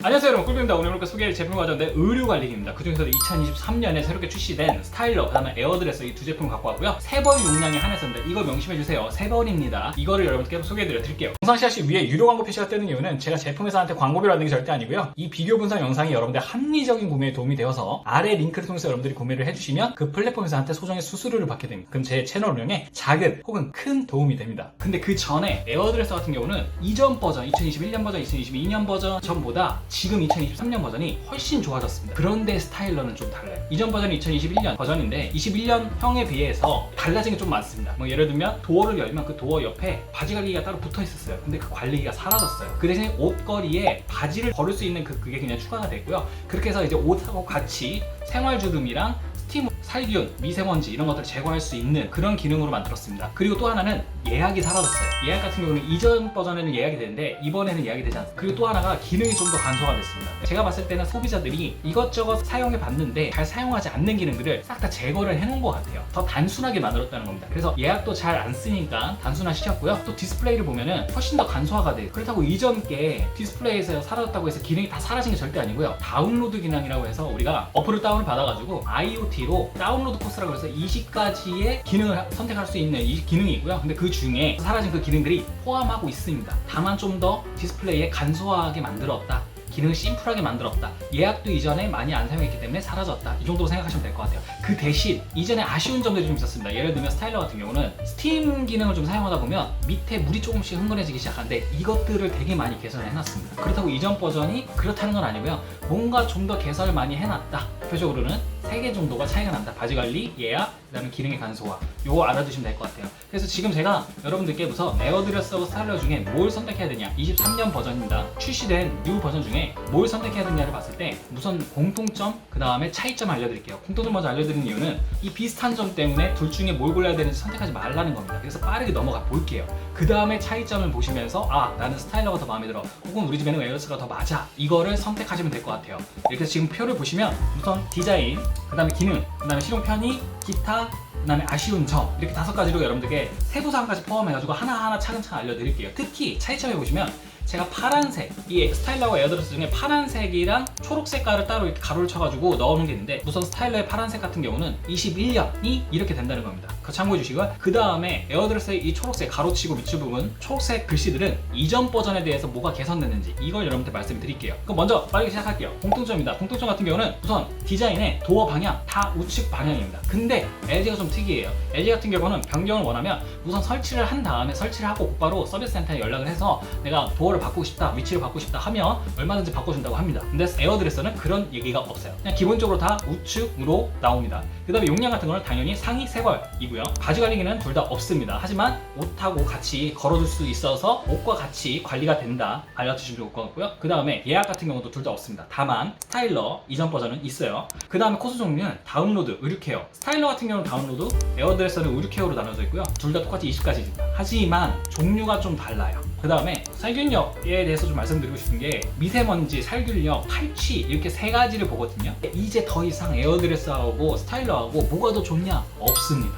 안녕하세요 여러분, 꿀비입니다. 오늘 이렇게 소개할 제품 가져왔는데 의류관리기입니다. 그중에서도 2023년에 새롭게 출시된 스타일러, 그 다음에 에어드레서 이 두 제품을 갖고 왔고요. 3벌 용량이 한해서인데 이거 명심해주세요. 3벌입니다. 이거를 여러분께 소개해드릴게요. 영상 시야시 위에 유료 광고 표시가 뜨는 이유는 제가 제품회사한테 광고비를 받는 게 절대 아니고요. 이 비교 분석 영상이 여러분들 합리적인 구매에 도움이 되어서 아래 링크를 통해서 여러분들이 구매를 해주시면 그 플랫폼에서한테 소정의 수수료를 받게 됩니다. 그럼 제 채널 운영에 작은 혹은 큰 도움이 됩니다. 근데 그 전에 에어드레서 같은 경우는 이전 버전, 2021년 버전, 2022년 버전 전보다 지금 2023년 버전이 훨씬 좋아졌습니다. 그런데 스타일러는 좀 달라요. 이전 버전이 2021년 버전인데 21년형에 비해서 달라진 게 좀 많습니다. 뭐 예를 들면 도어를 열면 그 도어 옆에 바지 관리기가 따로 붙어 있었어요. 근데 그 관리기가 사라졌어요. 그 대신에 옷걸이에 바지를 걸을 수 있는 그게 그냥 추가가 됐고요. 그렇게 해서 이제 옷하고 같이 생활주름이랑 스팀, 살균, 미세먼지 이런 것들을 제거할 수 있는 그런 기능으로 만들었습니다. 그리고 또 하나는 예약이 사라졌어요. 예약 같은 경우는 이전 버전에는 예약이 되는데 이번에는 예약이 되지 않습니다. 그리고 또 하나가 기능이 좀 더 간소화가 됐습니다. 제가 봤을 때는 소비자들이 이것저것 사용해 봤는데 잘 사용하지 않는 기능들을 싹 다 제거를 해놓은 것 같아요. 더 단순하게 만들었다는 겁니다. 그래서 예약도 잘 안 쓰니까 단순화시켰고요. 또 디스플레이를 보면은 훨씬 더 간소화가 돼요. 그렇다고 이전 게 디스플레이에서 사라졌다고 해서 기능이 다 사라진 게 절대 아니고요. 다운로드 기능이라고 해서 우리가 어플을 다운을 받아가지고 IoT로 다운로드 코스라고 해서 20가지의 기능을 선택할 수 있는 이 기능이 있고요. 근데 그 중에 사라진 그 기능들이 포함하고 있습니다. 다만 좀 더 디스플레이에 간소하게 만들었다, 기능을 심플하게 만들었다, 예약도 이전에 많이 안 사용했기 때문에 사라졌다, 이 정도로 생각하시면 될 것 같아요. 그 대신 이전에 아쉬운 점들이 좀 있었습니다. 예를 들면 스타일러 같은 경우는 스팀 기능을 좀 사용하다 보면 밑에 물이 조금씩 흥건해지기 시작하는데 이것들을 되게 많이 개선을 해놨습니다. 그렇다고 이전 버전이 그렇다는 건 아니고요. 뭔가 좀 더 개선을 많이 해놨다. 대표적으로는 3개 정도가 차이가 난다. 바지 관리, 예약, 그 다음에 기능의 간소화, 요거 알아두시면 될 것 같아요. 그래서 지금 제가 여러분들께 우선 에어드레스하고 스타일러 중에 뭘 선택해야 되냐, 23년 버전입니다. 출시된 뉴 버전 중에 뭘 선택해야 되냐를 봤을 때 우선 공통점, 그 다음에 차이점 알려드릴게요. 공통점 먼저 알려드리는 이유는 이 비슷한 점 때문에 둘 중에 뭘 골라야 되는지 선택하지 말라는 겁니다. 그래서 빠르게 넘어가 볼게요. 그 다음에 차이점을 보시면서 아, 나는 스타일러가 더 마음에 들어, 혹은 우리 집에는 에어드레스가 더 맞아, 이거를 선택하시면 될 것 같아요. 이렇게 지금 표를 보시면 우선 디자인, 그 다음에 기능, 그 다음에 실용 편의, 기타, 그 다음에 아쉬운 점, 이렇게 5가지로 여러분들께 세부사항까지 포함해가지고 하나하나 차근차근 알려드릴게요. 특히 차이점에 보시면 제가 파란색, 이 스타일러와 에어드레스 중에 파란색이랑 초록 색깔을 따로 이렇게 가로를 쳐가지고 넣어놓은 게 있는데, 우선 스타일러의 파란색 같은 경우는 21년이 이렇게 된다는 겁니다. 그거 참고해 주시고요. 그 다음에 에어드레스의 이 초록색 가로치고 밑줄 부분 초록색 글씨들은 이전 버전에 대해서 뭐가 개선됐는지 이걸 여러분한테 말씀을 드릴게요. 그럼 먼저 빠르게 시작할게요. 공통점입니다. 공통점 같은 경우는 우선 디자인의 도어 방향 다 우측 방향입니다. 근데 LG가 좀 특이해요. LG 같은 경우는 변경을 원하면 우선 설치를 한 다음에 설치를 하고 곧바로 서비스 센터에 연락을 해서 내가 도어를 바꾸고 싶다, 위치를 바꾸고 싶다 하면 얼마든지 바꿔준다고 합니다. 근데 에어드레서는 그런 얘기가 없어요. 그냥 기본적으로 다 우측으로 나옵니다. 그 다음에 용량 같은 거는 당연히 상의 3벌이고요. 바지 관리기는 둘 다 없습니다. 하지만 옷하고 같이 걸어줄 수 있어서 옷과 같이 관리가 된다, 알려주시면 좋을 것 같고요. 그 다음에 예약 같은 경우도 둘 다 없습니다. 다만 스타일러 이전 버전은 있어요. 그 다음에 코스 종류는 다운로드, 의류케어. 스타일러 같은 경우는 다운로드, 에어드레서는 의류케어로 나눠져 있고요. 둘 다 똑같이 20가지입니다. 하지만 종류가 좀 달라요. 그 다음에 살균력에 대해서 좀 말씀드리고 싶은 게 미세먼지, 살균력, 탈취, 이렇게 3가지를 보거든요. 이제 더 이상 에어드레스하고 스타일러하고 뭐가 더 좋냐? 없습니다.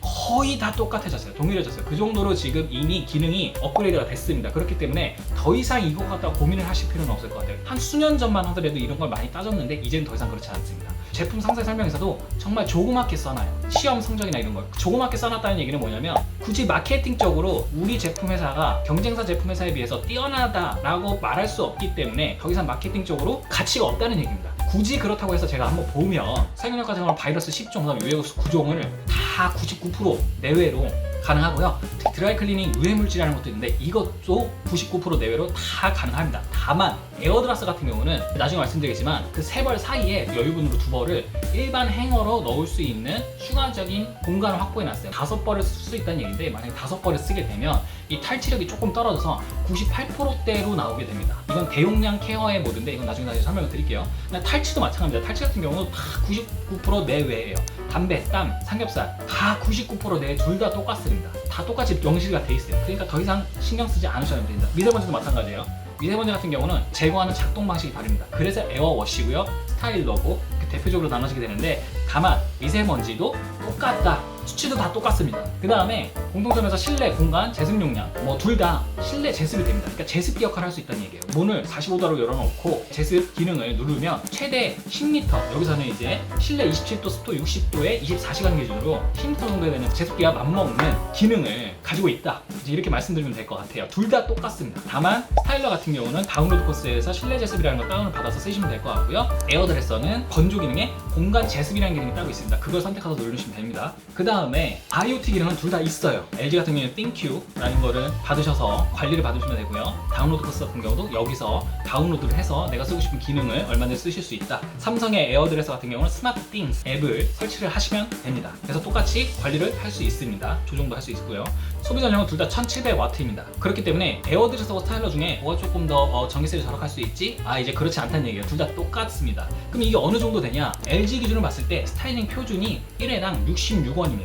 거의 다 똑같아졌어요. 동일해졌어요. 그 정도로 지금 이미 기능이 업그레이드가 됐습니다. 그렇기 때문에 더 이상 이거 갖다가 고민을 하실 필요는 없을 것 같아요. 한 수년 전만 하더라도 이런 걸 많이 따졌는데 이제는 더 이상 그렇지 않습니다. 제품 상세 설명에서도 정말 조그맣게 써놔요. 시험 성적이나 이런 걸 조그맣게 써놨다는 얘기는 뭐냐면 굳이 마케팅적으로 우리 제품 회사가 경쟁사 제품 회사에 비해서 뛰어나다라고 말할 수 없기 때문에 더 이상 마케팅적으로 가치가 없다는 얘기입니다. 굳이 그렇다고 해서 제가 한번 보면 살균력 같은 경우는 바이러스 10종, 그다음에 유해국수 9종을 다 99% 내외로 가능하고요. 특히 드라이클리닝 유해물질이라는 것도 있는데 이것도 99% 내외로 다 가능합니다. 다만 에어드레스 같은 경우는 나중에 말씀드리겠지만 그 3벌 사이에 여유분으로 2벌을 일반 행어로 넣을 수 있는 추가적인 공간을 확보해놨어요. 5벌을 쓸 수 있다는 얘기인데 만약에 5벌을 쓰게 되면 이 탈취력이 조금 떨어져서 98%대로 나오게 됩니다. 이건 대용량 케어의 모드인데 이건 나중에 설명을 드릴게요. 탈취도 마찬가지입니다. 탈취 같은 경우는 다 99% 내외예요. 담배, 땀, 삼겹살 다 99% 내외, 둘 다 똑같습니다. 다 똑같이 명시가 돼 있어요. 그러니까 더 이상 신경 쓰지 않으셔도 됩니다. 미세먼지도 마찬가지예요. 미세먼지 같은 경우는 제거하는 작동 방식이 다릅니다. 그래서 에어워시고요. 스타일러고 대표적으로 나눠지게 되는데, 다만 미세먼지도 똑같다, 수치도 다 똑같습니다. 그 다음에 공통점에서 실내 공간 제습 용량 뭐 둘 다 실내 제습이 됩니다. 그러니까 제습기 역할을 할 수 있다는 얘기예요. 문을 45도로 열어놓고 제습 기능을 누르면 최대 10m, 여기서는 이제 실내 27도 습도 60도에 24시간 기준으로 10m 정도 되는 제습기와 맞먹는 기능을 가지고 있다, 이제 이렇게 말씀드리면 될 것 같아요. 둘 다 똑같습니다. 다만 스타일러 같은 경우는 다운로드 코스에서 실내 제습이라는 걸 다운을 받아서 쓰시면 될 것 같고요. 에어드레서는 건조 기능에 공간 제습이라는 기능이 따로 있습니다. 그걸 선택해서 누르시면 됩니다. 그 다음에 IoT 기능은 둘 다 있어요. LG 같은 경우는 ThinQ 라는 거를 받으셔서 관리를 받으시면 되고요. 다운로드 코스 같은 경우도 여기서 다운로드를 해서 내가 쓰고 싶은 기능을 얼마든지 쓰실 수 있다. 삼성의 에어드레서 같은 경우는 스마트 띵스 앱을 설치를 하시면 됩니다. 그래서 똑같이 관리를 할 수 있습니다. 조정도 할 수 있고요. 소비 전력은 둘 다 1700W입니다. 그렇기 때문에 에어드레서와 스타일러 중에 뭐가 조금 더 전기세를 절약할 수 있지? 이제 그렇지 않다는 얘기예요. 둘 다 똑같습니다. 그럼 이게 어느 정도 되냐? LG 기준으로 봤을 때 스타일링 표준이 1회당 66원입니다.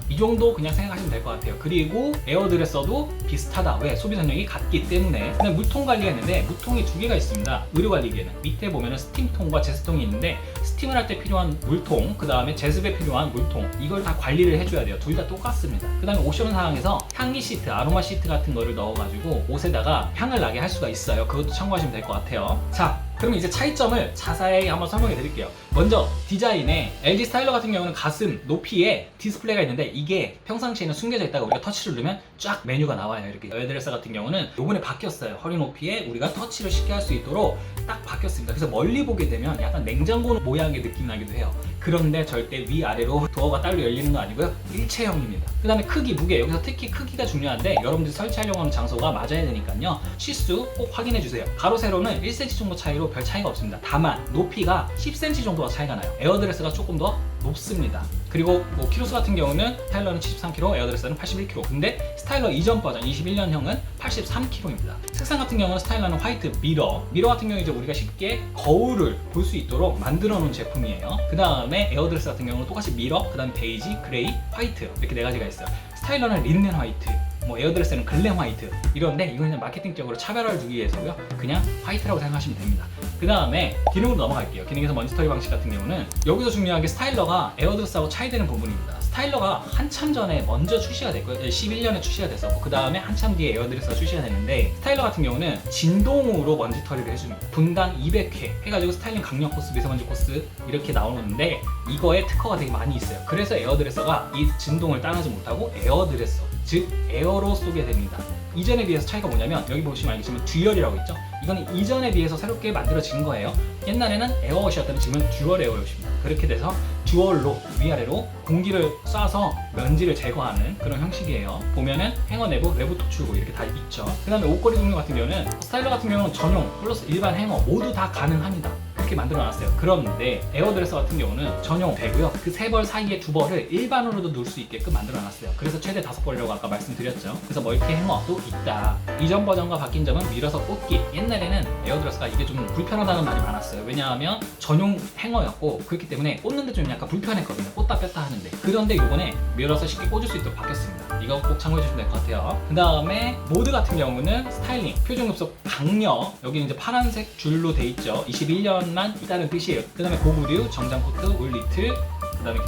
이 정도 그냥 생각하시면 될 것 같아요. 그리고 에어드레서도 비슷하다. 왜? 소비 전력이 같기 때문에. 그냥 물통 관리가 있는데 물통이 두 개가 있습니다. 의료 관리기에는 밑에 보면은 스팀통과 제습통이 있는데, 스팀을 할 때 필요한 물통, 그 다음에 제습에 필요한 물통, 이걸 다 관리를 해줘야 돼요. 둘 다 똑같습니다. 그 다음에 옵션 사항에서 향기 시트, 아로마 시트 같은 거를 넣어가지고 옷에다가 향을 나게 할 수가 있어요. 그것도 참고하시면 될 것 같아요. 자, 그러면 이제 차이점을 자세히 한번 설명해 드릴게요. 먼저 디자인에 LG 스타일러 같은 경우는 가슴 높이에 디스플레이가 있는데, 이게 평상시에는 숨겨져 있다가 우리가 터치를 누르면 쫙 메뉴가 나와요. 이렇게. 에어드레서 같은 경우는 요번에 바뀌었어요. 허리 높이에 우리가 터치를 쉽게 할 수 있도록 딱 바뀌었습니다. 그래서 멀리 보게 되면 약간 냉장고 모양의 느낌 나기도 해요. 그런데 절대 위아래로 도어가 따로 열리는 건 아니고요. 일체형입니다. 그 다음에 크기, 무게, 여기서 특히 크기가 중요한데, 여러분들이 설치하려고 하는 장소가 맞아야 되니까요. 시수 꼭 확인해 주세요. 가로 세로는 1cm 정도 차이로 별 차이가 없습니다. 다만 높이가 10cm 정도가 차이가 나요. 에어드레스가 조금 더 높습니다. 그리고 뭐 키로수 같은 경우는 스타일러는 73kg, 에어드레서는 81kg. 근데 스타일러 이전 버전 21년형은 83kg입니다. 색상 같은 경우는 스타일러는 화이트 미러 같은 경우는 이제 우리가 쉽게 거울을 볼 수 있도록 만들어 놓은 제품이에요. 그 다음에 에어드레서 같은 경우는 똑같이 미러, 그 다음 베이지, 그레이, 화이트, 이렇게 네 가지가 있어요. 스타일러는 린넨 화이트, 뭐 에어드레서는 글램 화이트, 이런데 이건 그냥 마케팅적으로 차별화를 주기 위해서고요. 그냥 화이트라고 생각하시면 됩니다. 그 다음에 기능으로 넘어갈게요. 기능에서 먼지 처리 방식 같은 경우는 여기서 중요한 게 스타일러가 에어드레서하고 차이되는 부분입니다. 스타일러가 한참 전에 먼저 출시가 됐고요. 11년에 출시가 됐었고, 그 다음에 한참 뒤에 에어드레서가 출시가 됐는데, 스타일러 같은 경우는 진동으로 먼지 처리를 해줍니다. 분당 200회 해가지고 스타일링 강력 코스, 미세먼지 코스 이렇게 나오는데, 이거에 특허가 되게 많이 있어요. 그래서 에어드레서가 이 진동을 따르지 못하고 에어드레서, 즉 에어로 쏘게 됩니다. 이전에 비해서 차이가 뭐냐면, 여기 보시면 알겠지만 듀얼이라고 있죠. 이건 이전에 비해서 새롭게 만들어진 거예요. 옛날에는 에어워시였다면 지금은 듀얼 에어워시입니다. 그렇게 돼서 듀얼로 위아래로 공기를 쏴서 먼지를 제거하는 그런 형식이에요. 보면은 행어 내부, 외부 토출구 이렇게 다 있죠. 그 다음에 옷걸이 종류 같은 경우는 스타일러 같은 경우는 전용 플러스 일반 행어 모두 다 가능합니다. 그렇게 만들어 놨어요. 그런데 에어드레서 같은 경우는 전용 되고요. 그 세 벌 사이에 두 벌을 일반으로도 넣을 수 있게끔 만들어 놨어요. 그래서 최대 5벌이라고 아까 말씀드렸죠. 그래서 멀티 행어도 있다. 이전 버전과 바뀐 점은 밀어서 꽂기. 옛날에는 에어드레서가 이게 좀 불편하다는 말이 많았어요. 왜냐하면 전용 행어였고, 그렇기 때문에 꽂는데 좀 약간 불편했거든요. 꽂다 뺐다 하는데. 그런데 이번에 밀어서 쉽게 꽂을 수 있도록 바뀌었습니다. 이거 꼭 참고해 주시면 될 것 같아요. 그 다음에 모드 같은 경우는 스타일링, 표준 급속 강력, 여기는 이제 파란색 줄로 돼 있죠. 21년만 있다는 뜻이에요. 그 다음에 고구류, 정장 코트, 울 니트, 그 다음에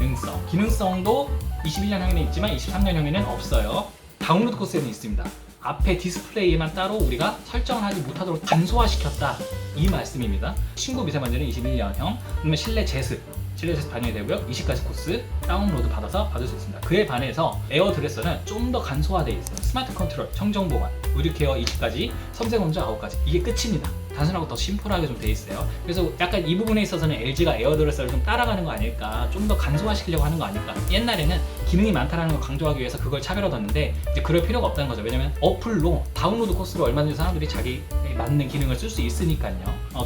기능성도 21년형에는 있지만 23년형에는 없어요. 다운로드 코스에는 있습니다. 앞에 디스플레이에만 따로 우리가 설정을 하지 못하도록 간소화시켰다, 이 말씀입니다. 신고 미세먼지는 21년형, 그러면 실내 제습 반영이 되고요. 20가지 코스 다운로드 받아서 받을 수 있습니다. 그에 반해서 에어드레서는 좀 더 간소화되어 있어요. 스마트 컨트롤, 청정 보관, 의류 케어 20가지, 섬색 온도 9가지, 이게 끝입니다. 단순하고 더 심플하게 좀 돼 있어요. 그래서 약간 이 부분에 있어서는 LG가 에어드레서를 좀 따라가는 거 아닐까, 좀 더 간소화시키려고 하는 거 아닐까. 옛날에는 기능이 많다는 걸 강조하기 위해서 그걸 차별화뒀는데, 이제 그럴 필요가 없다는 거죠. 왜냐면 어플로 다운로드 코스로 얼마든지 사람들이 자기에 맞는 기능을 쓸 수 있으니까요.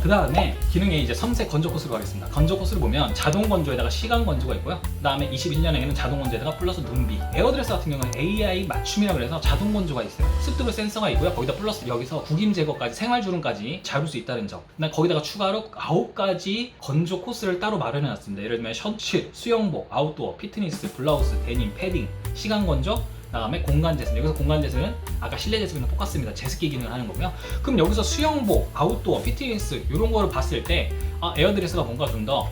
그 다음에 기능에 이제 섬색 건조 코스로 가겠습니다. 건조 코스를 보면 자동 건조에다가 시간 건조가 있고요. 그 다음에 21년에는 자동 건조에다가 플러스 눈비. 에어드레서 같은 경우는 AI 맞춤이라고 해서 자동 건조가 있어요. 습도별 센서가 있고요. 거기다 플러스 여기서 구김 제거까지, 생활주름까지 잡을 수 있다는 점. 그다음 거기다가 추가로 9가지 건조 코스를 따로 마련해 놨습니다. 예를 들면 셔츠, 수영복, 아웃도어, 피트니스, 블라우스, 데님, 패딩, 시간 건조, 그다음에 공간 제습. 여기서 공간 제습은 아까 실내 제습이랑 똑같습니다. 제습기 기능을 하는 거고요. 그럼 여기서 수영복, 아웃도어, 피트니스 이런 거를 봤을 때 에어드레스가 뭔가 좀 더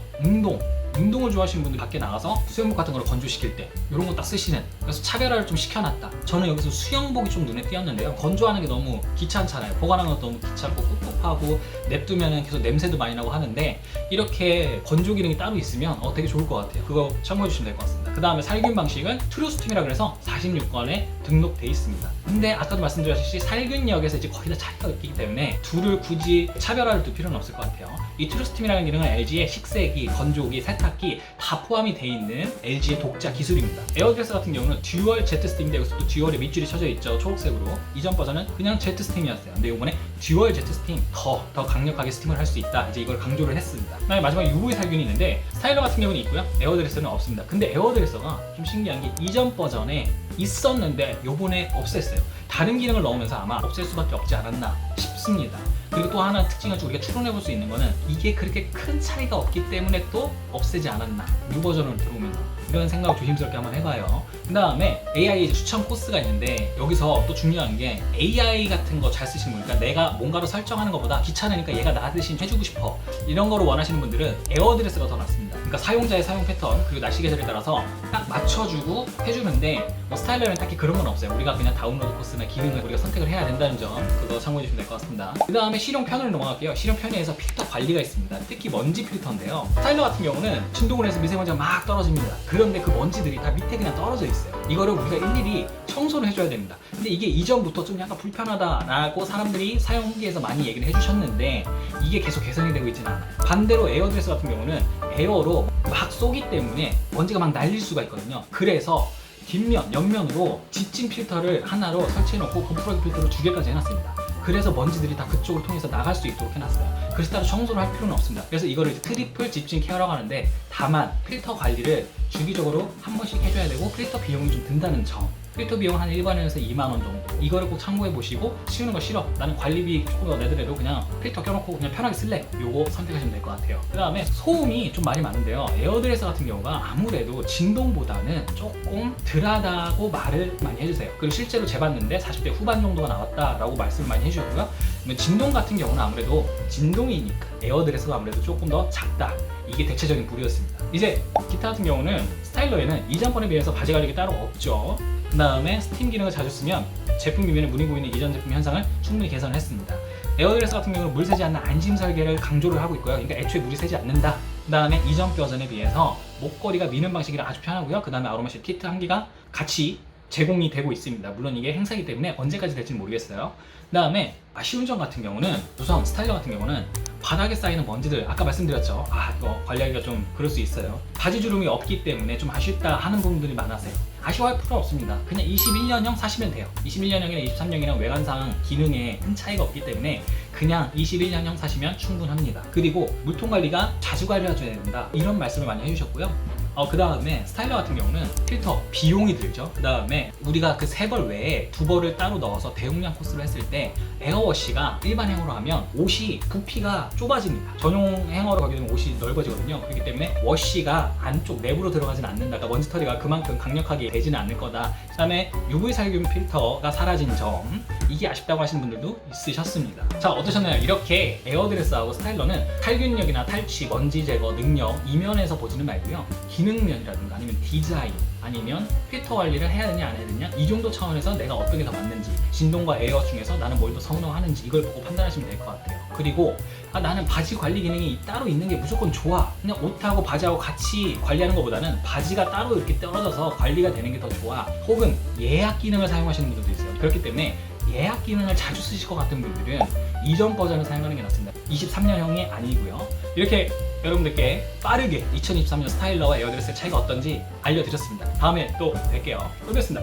운동을 좋아하시는 분들이 밖에 나가서 수영복 같은 걸 건조시킬 때 이런 거 딱 쓰시는, 그래서 차별화를 좀 시켜놨다. 저는 여기서 수영복이 좀 눈에 띄었는데요. 건조하는 게 너무 귀찮잖아요. 보관하는 것도 너무 귀찮고 꿉꿉하고 냅두면 계속 냄새도 많이 나고 하는데 이렇게 건조 기능이 따로 있으면 되게 좋을 것 같아요. 그거 참고해 주시면 될 것 같습니다. 그 다음에 살균 방식은 트루스팀이라 그래서 46건에 등록돼 있습니다. 근데 아까도 말씀드렸듯이 살균력에서 이제 거의 다 차이가 있기 때문에 둘을 굳이 차별화를 둘 필요는 없을 것 같아요. 이 트루스팀이라는 기능은 LG의 식세기, 건조기, 세탁기 다 포함이 돼 있는 LG의 독자 기술입니다. 에어드레스 같은 경우는 듀얼 제트스팀인데 여기서 또 듀얼의 밑줄이 쳐져 있죠. 초록색으로. 이전 버전은 그냥 제트스팀이었어요. 근데 이번에 듀얼 제트스팀 더 강력하게 스팀을 할 수 있다. 이제 이걸 강조를 했습니다. 그다음에 마지막에 UV 살균이 있는데 스타일러 같은 경우는 있고요. 에어드레스는 없습니다. 근데 에어드레서가 좀 신기한 게 이전 버전에 있었는데 요번에 없앴어요. 다른 기능을 넣으면서 아마 없앨 수밖에 없지 않았나 싶습니다. 그리고 또 하나 특징을 우리가 추론해 볼 수 있는 거는 이게 그렇게 큰 차이가 없기 때문에 또 없애지 않았나, 뉴 버전으로 들어오면서 이런 생각을 조심스럽게 한번 해봐요. 그 다음에 AI 추천 코스가 있는데 여기서 또 중요한 게 AI 같은 거 잘 쓰시는 분, 그러니까 내가 뭔가를 설정하는 것보다 귀찮으니까 얘가 나 대신 해주고 싶어 이런 거를 원하시는 분들은 에어드레스가 더 낫습니다. 그러니까 사용자의 사용 패턴 그리고 날씨 계절에 따라서 딱 맞춰주고 해주는데 스타일러는 딱히 그런 건 없어요. 우리가 그냥 다운로드 코스나 기능을 우리가 선택을 해야 된다는 점, 그거 참고해 주시면 될 것 같습니다. 그 다음에 실용 편으로 넘어갈게요. 실용 편의에서 필터 관리가 있습니다. 특히 먼지 필터인데요. 스타일러 같은 경우는 진동을 해서 미세먼지가 막 떨어집니다. 그런데 그 먼지들이 다 밑에 그냥 떨어져 있어요. 이거를 우리가 일일이 청소를 해줘야 됩니다. 근데 이게 이전부터 좀 약간 불편하다라고 사람들이 사용 후기에서 많이 얘기를 해주셨는데 이게 계속 개선이 되고 있지는 않아요. 반대로 에어드레스 같은 경우는 에어로 막 쏘기 때문에 먼지가 막 날릴 수가 있거든요. 그래서 뒷면, 옆면으로 집진 필터를 하나로 설치해놓고 범프러기 필터를 2개까지 해놨습니다. 그래서 먼지들이 다 그쪽을 통해서 나갈 수 있도록 해놨어요. 그래서 따로 청소를 할 필요는 없습니다. 그래서 이거를 트리플 집진 케어라고 하는데 다만 필터 관리를 주기적으로 한 번씩 해줘야 되고 필터 비용이 좀 든다는 점. 필터 비용 한 1관에서 2만원 정도. 이거를 꼭 참고해 보시고 씌우는 거 싫어, 나는 관리비 조금 더 내더라도 그냥 필터 껴놓고 그냥 편하게 쓸래, 요거 선택하시면 될 것 같아요. 그 다음에 소음이 좀 말이 많은데요. 에어드레스 같은 경우가 아무래도 진동보다는 조금 덜하다고 말을 많이 해주세요. 그리고 실제로 재봤는데 40대 후반 정도가 나왔다라고 말씀을 많이 해주셨고요. 진동 같은 경우는 아무래도 진동이니까 에어드레스가 아무래도 조금 더 작다, 이게 대체적인 부류였습니다. 이제 기타 같은 경우는 스타일러에는 이전번에 비해서 바지 가리기 따로 없죠. 그 다음에 스팀 기능을 자주 쓰면 제품 비면에 문이 고이는 이전 제품 현상을 충분히 개선을 했습니다. 에어드레스 같은 경우는 물 새지 않는 안심 설계를 강조를 하고 있고요. 그러니까 애초에 물이 새지 않는다. 그 다음에 이전 버전에 비해서 목걸이가 미는 방식이라 아주 편하고요. 그 다음에 아로마실 키트 한 개가 같이 제공이 되고 있습니다. 물론 이게 행사이기 때문에 언제까지 될지는 모르겠어요. 그 다음에 아쉬운 점 같은 경우는 우선 스타일러 같은 경우는 바닥에 쌓이는 먼지들, 아까 말씀드렸죠. 이거 관리하기가 좀 그럴 수 있어요. 바지 주름이 없기 때문에 좀 아쉽다 하는 부분들이 많아서요. 아쉬워할 필요 없습니다. 그냥 21년형 사시면 돼요. 21년형이나 23년이랑 외관상 기능에 큰 차이가 없기 때문에 그냥 21년형 사시면 충분합니다. 그리고 물통 관리가 자주 관리해줘야 된다, 이런 말씀을 많이 해주셨고요. 그 다음에 스타일러 같은 경우는 필터 비용이 들죠. 그 다음에 우리가 그 3벌 외에 2벌을 따로 넣어서 대용량 코스를 했을 때 에어워시가 일반 행어로 하면 옷이 부피가 좁아집니다. 전용 행어로 가게 되면 옷이 넓어지거든요. 그렇기 때문에 워시가 안쪽 내부로 들어가진 않는다. 그러니까 먼지 처리가 그만큼 강력하게 되지는 않을 거다. 그 다음에 UV 살균 필터가 사라진 점, 이게 아쉽다고 하시는 분들도 있으셨습니다. 자, 어떠셨나요? 이렇게 에어드레스하고 스타일러는 살균력이나 탈취, 먼지 제거 능력 이면에서 보지는 말고요. 기능면이라든가 아니면 디자인, 아니면 필터 관리를 해야 되냐 안 해야 되냐, 이 정도 차원에서 내가 어떤 게 더 맞는지, 진동과 에어 중에서 나는 뭘 더 선호하는지 이걸 보고 판단하시면 될 것 같아요. 그리고 나는 바지 관리 기능이 따로 있는 게 무조건 좋아, 그냥 옷하고 바지하고 같이 관리하는 것보다는 바지가 따로 이렇게 떨어져서 관리가 되는 게 더 좋아, 혹은 예약 기능을 사용하시는 분들도 있어요. 그렇기 때문에 예약 기능을 자주 쓰실 것 같은 분들은 이전 버전을 사용하는 게 낫습니다. 23년형이 아니고요. 이렇게 여러분들께 빠르게 2023년 스타일러와 에어드레스의 차이가 어떤지 알려드렸습니다. 다음에 또 뵐게요. 또 뵙겠습니다.